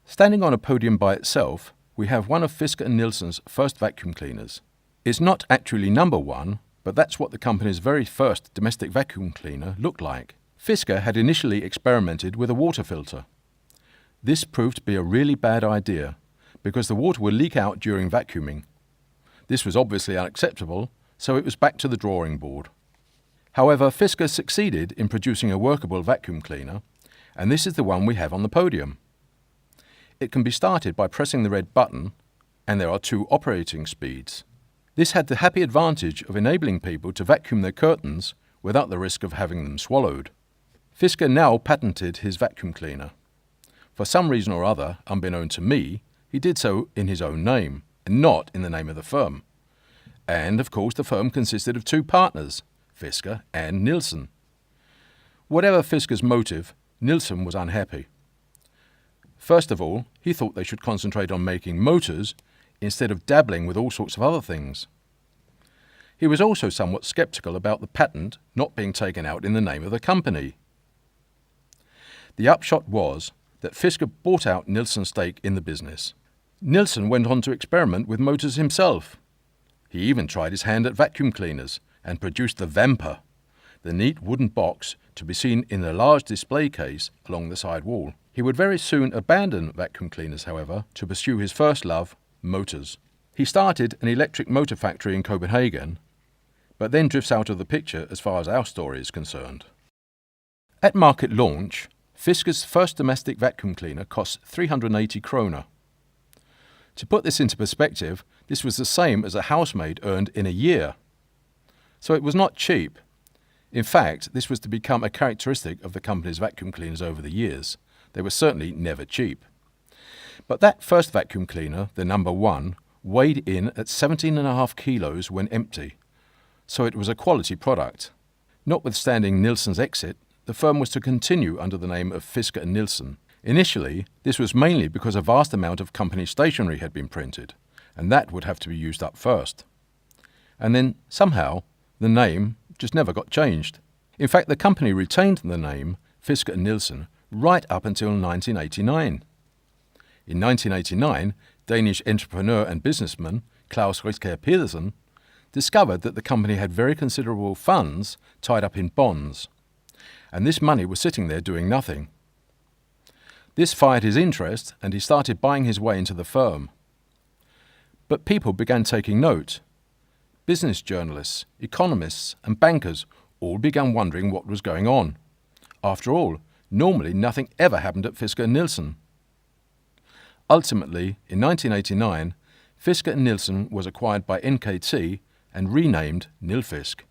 Standing on a podium by itself, we have one of Fisker & Nilson's first vacuum cleaners. It's not actually number one, but that's what the company's very first domestic vacuum cleaner looked like. Fisker had initially experimented with a water filter. This proved to be a really bad idea, because the water would leak out during vacuuming. This was obviously unacceptable, so it was back to the drawing board. However, Fisker succeeded in producing a workable vacuum cleaner, and this is the one we have on the podium. It can be started by pressing the red button, and there are 2 operating speeds. This had the happy advantage of enabling people to vacuum their curtains without the risk of having them swallowed. Fisker now patented his vacuum cleaner. For some reason or other, unbeknown to me, he did so in his own name, and not in the name of the firm. And, of course, the firm consisted of 2 partners, Fisker and Nilsson. Whatever Fisker's motive, Nilsson was unhappy. First of all, he thought they should concentrate on making motors instead of dabbling with all sorts of other things. He was also somewhat sceptical about the patent not being taken out in the name of the company. The upshot was that Fisker bought out Nilsson's stake in the business. Nilsson went on to experiment with motors himself. He even tried his hand at vacuum cleaners and produced the Vamper, the neat wooden box to be seen in a large display case along the side wall. He would very soon abandon vacuum cleaners, however, to pursue his first love, motors. He started an electric motor factory in Copenhagen, but then drifts out of the picture as far as our story is concerned. At market launch, Fisker's first domestic vacuum cleaner cost 380 kroner. To put this into perspective, this was the same as a housemaid earned in a year. So it was not cheap. In fact, this was to become a characteristic of the company's vacuum cleaners over the years. They were certainly never cheap. But that first vacuum cleaner, the number one, weighed in at 17.5 kilos when empty, so it was a quality product. Notwithstanding Nilsson's exit, the firm was to continue under the name of Fisker & Nilsson. Initially, this was mainly because a vast amount of company stationery had been printed, and that would have to be used up first. And then, somehow, the name just never got changed. In fact, the company retained the name Fisker & Nilsson right up until 1989. In 1989, Danish entrepreneur and businessman Claus Riskær Pedersen discovered that the company had very considerable funds tied up in bonds, and this money was sitting there doing nothing. This fired his interest, and he started buying his way into the firm. But people began taking note. Business journalists, economists, and bankers all began wondering what was going on. After all, normally nothing ever happened at Fisker & Nilsson. Ultimately, in 1989, Fisker & Nilsson was acquired by NKT and renamed Nilfisk.